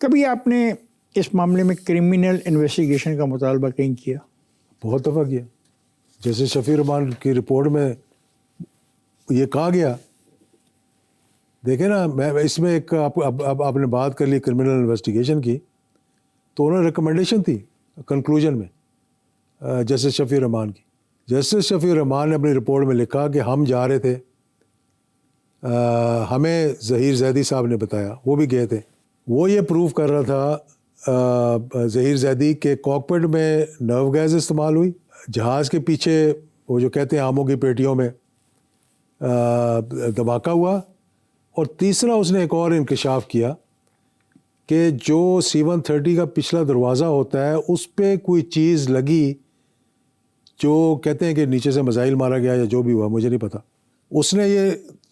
کبھی آپ نے اس معاملے میں کرمنل انویسٹیگیشن کا مطالبہ کہیں کیا؟ بہت دفعہ کیا. جیسے شفیع رحمان کی رپورٹ میں یہ کہا گیا، دیکھیں نا، میں اس میں ایک آپ نے بات کر لی کرمنل انویسٹیگیشن کی، تو انہوں نے ریکمنڈیشن تھی کنکلوژن میں جسٹس شفیع رحمان کی. جسٹس شفیع رحمان نے اپنی رپورٹ میں لکھا کہ ہم جا رہے تھے، ہمیں ظہیر زیدی صاحب نے بتایا، وہ بھی گئے تھے، وہ یہ پروف کر رہا تھا ظہیر زیدی کے کاکپٹ میں نرو گیس استعمال ہوئی، جہاز کے پیچھے وہ جو کہتے ہیں آموں کی پیٹیوں میں دھماکہ ہوا، اور تیسرا اس نے ایک اور انکشاف کیا کہ جو C-130 کا پچھلا دروازہ ہوتا ہے اس پہ کوئی چیز لگی، جو کہتے ہیں کہ نیچے سے میزائل مارا گیا یا جو بھی ہوا، مجھے نہیں پتا. اس نے یہ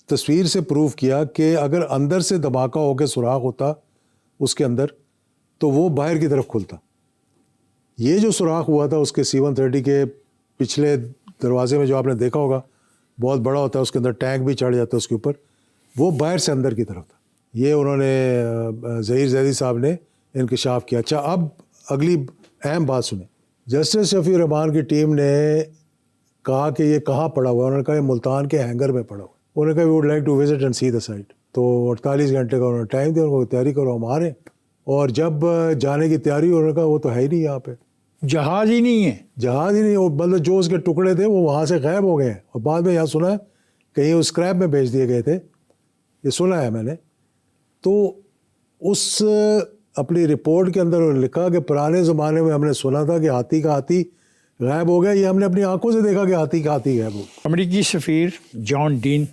تصویر سے پروف کیا کہ اگر اندر سے دھماکہ ہو کے سوراخ ہوتا اس کے اندر تو وہ باہر کی طرف کھلتا. یہ جو سوراخ ہوا تھا اس کے C-130 کے پچھلے دروازے میں، جو آپ نے دیکھا ہوگا بہت بڑا ہوتا ہے، اس کے اندر ٹینک بھی چڑھ جاتا ہے اس کے اوپر، وہ باہر سے اندر کی طرف تھا. یہ انہوں نے ظہیر زیدی صاحب نے انکشاف کیا. اچھا، اب اگلی اہم بات سنیں. جسٹس شفیع رحمان کی ٹیم نے کہا کہ یہ کہاں پڑا ہوا ہے؟ انہوں نے کہا یہ ملتان کے ہینگر میں پڑا ہوا ہے. انہوں نے کہا we would like to visit and see the site. تو 48 گھنٹے کا انہوں نے ٹائم دیا، ان کو تیاری کرو ہم آ رہے ہیں. اور جب جانے کی تیاری، انہوں نے کہا وہ تو ہے ہی نہیں یہاں پہ، جہاز ہی نہیں ہے. جہاز ہی نہیں. اور مطلب جو اس کے ٹکڑے تھے وہ وہاں سے غائب ہو گئے ہیں، اور بعد میں یہاں سنا ہے کہیں وہ اسکریپ میں بھیج دیے گئے تھے، یہ سنا ہے میں نے. تو اس اپنی رپورٹ کے اندر انہوں نے لکھا کہ پرانے زمانے میں ہم نے سنا تھا کہ ہاتھی کا ہاتھی غائب ہو گیا، یہ ہم نے اپنی آنکھوں سے دیکھا کہ ہاتھی کا ہاتھی غائب ہو گیا. امریکی سفیر جان ڈین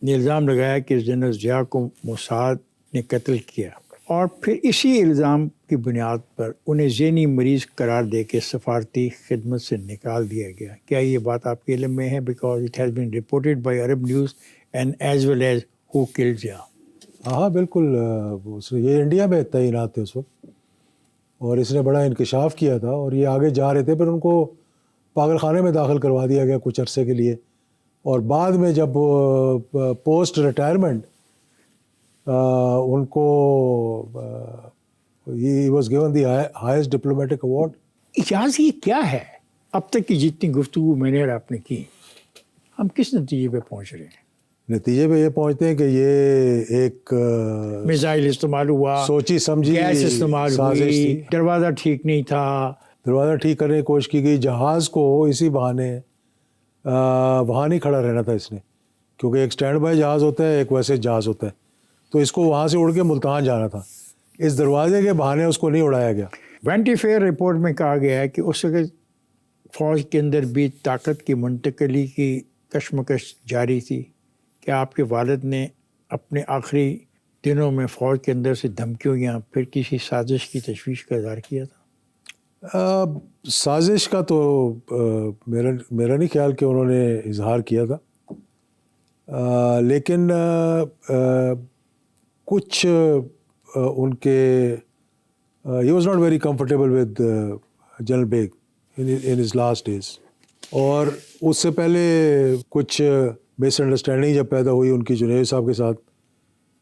نے الزام لگایا کہ جنرل ضیاء کو موساد نے قتل کیا، اور پھر اسی الزام کی بنیاد پر انہیں ذہنی مریض قرار دے کے سفارتی خدمت سے نکال دیا گیا. کیا یہ بات آپ کے علم میں ہے؟ Because it has been reported by Arab News and as well as who called Zia. ہاں بالکل. یہ انڈیا میں تعینات تھے اس وقت، اور اس نے بڑا انکشاف کیا تھا، اور یہ آگے جا رہے تھے. پھر ان کو پاگل خانے میں داخل کروا دیا گیا کچھ عرصے کے لیے، اور بعد میں جب پوسٹ ریٹائرمنٹ ان کو he was given the highest diplomatic award. اجاز یہ کیا ہے؟ اب تک کی جتنی گفتگو میں نے اور آپ نے کی، ہم کس نتیجے پہ پہنچ رہے ہیں؟ نتیجے پہ یہ پہنچتے ہیں کہ یہ ایک میزائل استعمال ہوا، سوچی سمجھی گیس استعمال سازش ہوئی، تھی. دروازہ ٹھیک نہیں تھا، دروازہ ٹھیک کرنے کی کوشش کی گئی. جہاز کو اسی بہانے وہاں نہیں کھڑا رہنا تھا اس نے، کیونکہ ایک اسٹینڈ بائی جہاز ہوتا ہے، ایک ویسے جہاز ہوتا ہے، تو اس کو وہاں سے اڑ کے ملتان جانا تھا. اس دروازے کے بہانے اس کو نہیں اڑایا گیا. وینٹی فیئر رپورٹ میں کہا گیا ہے کہ اس وقت فوج کے اندر بھی طاقت کی منتقلی کی کشمکش جاری تھی. کہ آپ کے والد نے اپنے آخری دنوں میں فوج کے اندر سے دھمکیوں یا پھر کسی سازش کی تشویش کا اظہار کیا تھا؟ سازش کا تو میرا نہیں خیال کہ انہوں نے اظہار کیا تھا، لیکن کچھ ان کے he was not very comfortable with General Beg in his last days. اور اس سے پہلے کچھ مس انڈرسٹینڈنگ جب پیدا ہوئی ان کی جنید صاحب کے ساتھ،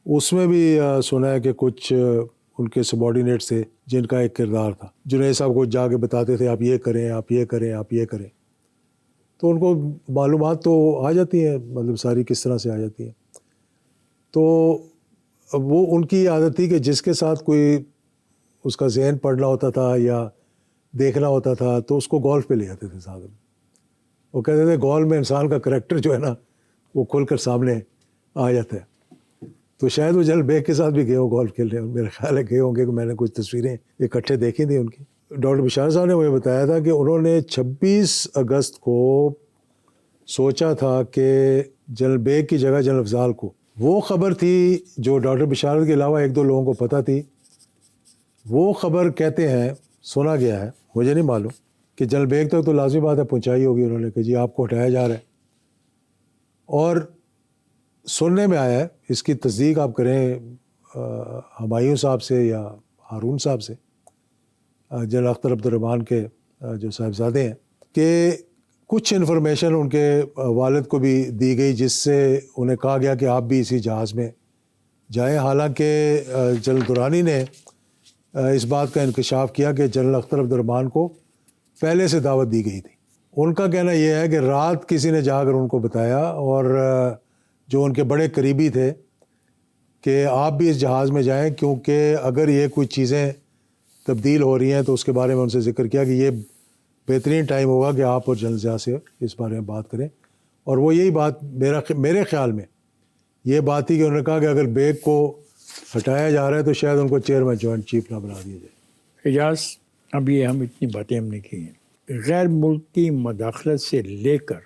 اس میں بھی سنا ہے کہ کچھ ان کے سبارڈینیٹس تھے جن کا ایک کردار تھا. جنید صاحب کو جا کے بتاتے تھے آپ یہ کریں، آپ یہ کریں، آپ یہ کریں. تو ان کو معلومات تو آ جاتی ہیں، مطلب ساری کس طرح سے آ جاتی ہیں. تو وہ ان کی عادت تھی کہ جس کے ساتھ کوئی اس کا ذہن پڑھنا ہوتا تھا یا دیکھنا ہوتا تھا تو اس کو گولف پہ لے جاتے تھے ساتھ میں. وہ کہتے تھے گولف میں انسان کا کریکٹر جو ہے نا وہ کھل کر سامنے آ جاتا ہے. تو شاید وہ جنرل بیگ کے ساتھ بھی گئے ہو گولف کھیلنے، میرا خیال ہے گئے ہوں گے، کہ میں نے کچھ تصویریں اکٹھے دیکھی تھیں ان کی. ڈاکٹر بشار صاحب نے مجھے بتایا تھا کہ انہوں نے 26 اگست کو سوچا تھا کہ جنرل بیگ کی جگہ جنرل افضال کو، وہ خبر تھی جو ڈاکٹر بشارت کے علاوہ ایک دو لوگوں کو پتہ تھی. وہ خبر کہتے ہیں سنا گیا ہے، مجھے نہیں معلوم، کہ جنرل بیگ تک تو لازمی بات ہے پہنچائی ہوگی انہوں نے کہ جی آپ کو ہٹایا جا رہا ہے. اور سننے میں آیا ہے، اس کی تصدیق آپ کریں ہمایوں صاحب سے یا ہارون صاحب سے، جنرل اختر عبد الرحمان کے جو صاحبزادے ہیں، کہ کچھ انفارمیشن ان کے والد کو بھی دی گئی جس سے انہیں کہا گیا کہ آپ بھی اسی جہاز میں جائیں. حالانکہ جنرل درانی نے اس بات کا انکشاف کیا کہ جنرل اختر عبد الرحمان کو پہلے سے دعوت دی گئی تھی. ان کا کہنا یہ ہے کہ رات کسی نے جا کر ان کو بتایا، اور جو ان کے بڑے قریبی تھے، کہ آپ بھی اس جہاز میں جائیں، کیونکہ اگر یہ کوئی چیزیں تبدیل ہو رہی ہیں تو اس کے بارے میں ان سے ذکر کیا کہ یہ بہترین ٹائم ہوگا کہ آپ اور جنرل ضیاء سے اس بارے میں بات کریں. اور وہ یہی بات میرے خیال میں یہ بات تھی کہ انہوں نے کہا کہ اگر بیگ کو ہٹایا جا رہا ہے تو شاید ان کو چیئرمین جوائنٹ چیف نہ بنا دیا جائے. اعجاز، اب یہ ہم اتنی باتیں ہم نے کی ہیں، غیر ملکی مداخلت سے لے کر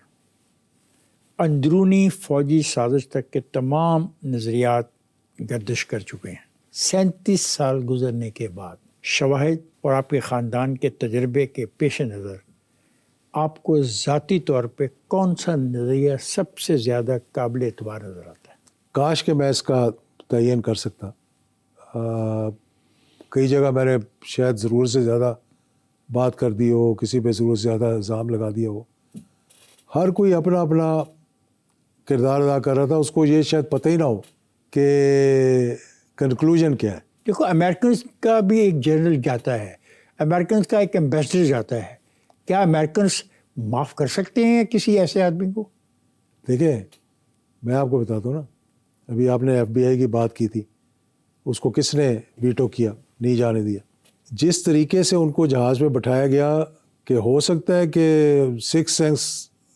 اندرونی فوجی سازش تک کے تمام نظریات گردش کر چکے ہیں. 37 سال گزرنے کے بعد شواہد اور آپ کے خاندان کے تجربے کے پیش نظر آپ کو ذاتی طور پہ کون سا نظریہ سب سے زیادہ قابل اعتبار نظر آتا ہے؟ کاش کہ میں اس کا تعین کر سکتا. کئی جگہ میں نے شاید ضرورت سے زیادہ بات کر دی ہو، کسی پہ ضرورت سے زیادہ الزام لگا دیا ہو. ہر کوئی اپنا اپنا کردار ادا کر رہا تھا، اس کو یہ شاید پتہ ہی نہ ہو کہ کنکلوژن کیا ہے. دیکھو، امریکنز کا بھی ایک جنرل جاتا ہے، امریکنز کا ایک ایمبیسڈر جاتا ہے. کیا امریکنز معاف کر سکتے ہیں کسی ایسے آدمی کو؟ دیکھیں، میں آپ کو بتاتا ہوں نا، ابھی آپ نے ایف بی آئی کی بات کی تھی، اس کو کس نے ویٹو کیا، نہیں جانے دیا. جس طریقے سے ان کو جہاز میں بٹھایا گیا کہ ہو سکتا ہے کہ سکس سینس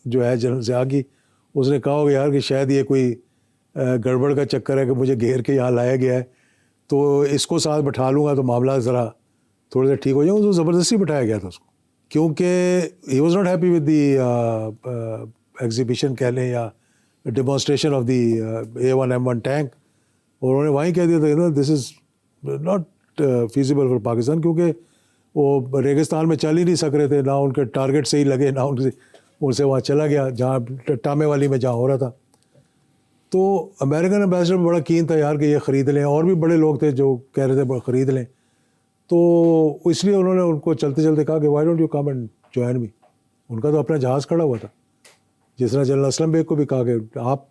جو ہے جنرل ضیاء کی، اس نے کہا ہوگا یار کہ شاید یہ کوئی گڑبڑ کا چکر ہے کہ مجھے گھیر کے یہاں لایا گیا ہے، تو اس کو ساتھ بٹھا لوں گا تو معاملات ذرا تھوڑے سے ٹھیک ہو جائیں. تو زبردستی بٹھایا گیا تھا اس کو، کیونکہ ہی was not happy with the exhibition کہہ لیں یا demonstration of the A1M1 tank. اور انہوں نے وہیں کہہ دیا تھا this is not feasible for Pakistan, کیونکہ وہ ریگستان میں چل ہی نہیں سک رہے تھے، نہ ان کے ٹارگیٹ صحیح لگے، نہ ان سے وہاں چلا گیا جہاں ٹامے والی میں جہاں ہو رہا تھا. تو امریکن ایمبیسڈر بڑا کین تھا یار کہ یہ خرید لیں، اور بھی بڑے لوگ تھے جو کہہ رہے تھے خرید لیں. تو اس لیے انہوں نے ان کو چلتے چلتے کہا کہ why don't you come and join me. ان کا تو اپنا جہاز کھڑا ہوا تھا. جس طرح جنرل اسلم بیگ کو بھی کہا کہ آپ،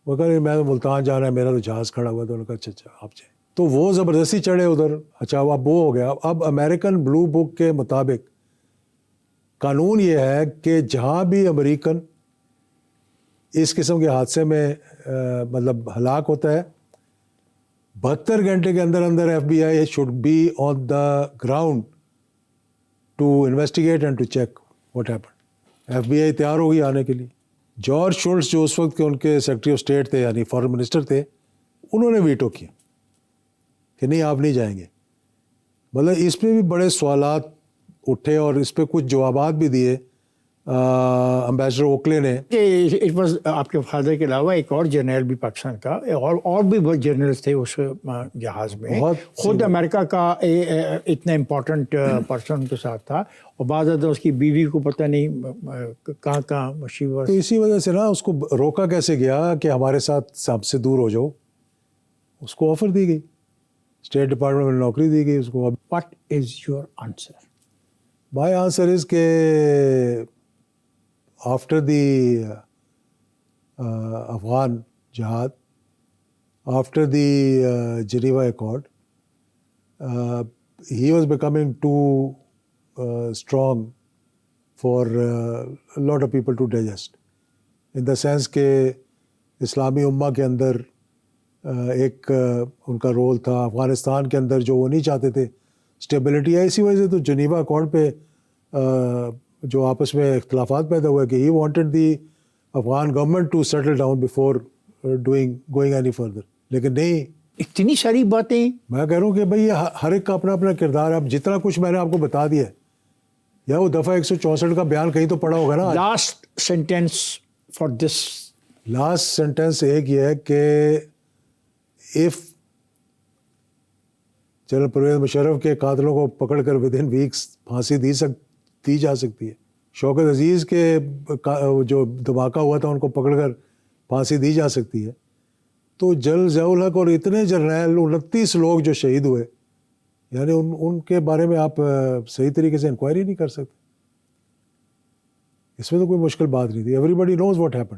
وہ کہا میں تو ملتان جانا ہے، میرا تو جہاز کھڑا ہوا تھا. انہوں نے کہا اچھا آپ جائیں. تو وہ زبردستی چڑھے ادھر. اچھا اب وہ ہو گیا. اب امریکن بلو بک کے مطابق قانون یہ ہے کہ جہاں بھی امریکن اس قسم کے حادثے میں مطلب ہلاک ہوتا ہے، 72 گھنٹے کے اندر اندر F B I should be on the ground to investigate and to check what happen. F B I تیار ہوگی آنے کے لیے. جارج شولٹز جو اس وقت کے ان کے سیکرٹری آف اسٹیٹ تھے، یعنی فارن منسٹر تھے، انہوں نے ویٹو کیا کہ نہیں آپ نہیں جائیں گے. مطلب اس پہ بھی بڑے سوالات اٹھے اور اس پہ کچھ جوابات بھی دیے امبیسڈر اوکلے نے. اٹ واز آپ کے فادر کے علاوہ ایک اور جنرل بھی پاکستان کا، اور بھی بہت جنرلز تھے اس جہاز میں. خود امریکہ کا اتنا امپورٹنٹ پرسن کے ساتھ تھا، اور بعض زیادہ اس کی بیوی کو پتہ نہیں کہاں کہاں مشیور. تو اسی وجہ سے نا اس کو روکا کیسے گیا کہ ہمارے ساتھ سب سے دور ہو جاؤ. اس کو آفر دی گئی، اسٹیٹ ڈپارٹمنٹ میں نوکری دی گئی اس کو. What is your answer? My answer is کہ آفٹر دی افغان جہاد، after the Geneva accord, he was becoming too strong for lot of people to digest, in the sense کہ اسلامی امہ کے اندر ایک ان کا رول تھا. افغانستان کے اندر جو وہ نہیں چاہتے تھے اسٹیبلٹی ہے، اسی وجہ سے تو جنیوا اکارڈ پہ جو آپس میں اختلافات پیدا ہوئے کہ he wanted the Afghan government to settle down before going any further. لیکن نہیں، اتنی ساری باتیں. میں کہہ رہا ہوں کہ بھائی ہر ایک کا اپنا اپنا کردار ہے. اب جتنا کچھ میں نے آپ کو بتا دیا ہے، یا وہ دفعہ 164 کا بیان کہیں تو پڑھا ہوگا نا. Last sentence for this. Last sentence ایک یہ ہے کہ if جنرل پرویز مشرف کے قاتلوں کو پکڑ کر ود ان ویکس پھانسی دی جا سکتی ہے، شوکت عزیز کے جو دھماکہ ہوا تھا ان کو پکڑ کر پھانسی دی جا سکتی ہے، تو جنرل ضیاء الحق اور اتنے جرنیل 29 لوگ جو شہید ہوئے، یعنی ان کے بارے میں آپ صحیح طریقے سے انکوائری نہیں کر سکتے. اس میں تو کوئی مشکل بات نہیں تھی. Everybody knows what happen.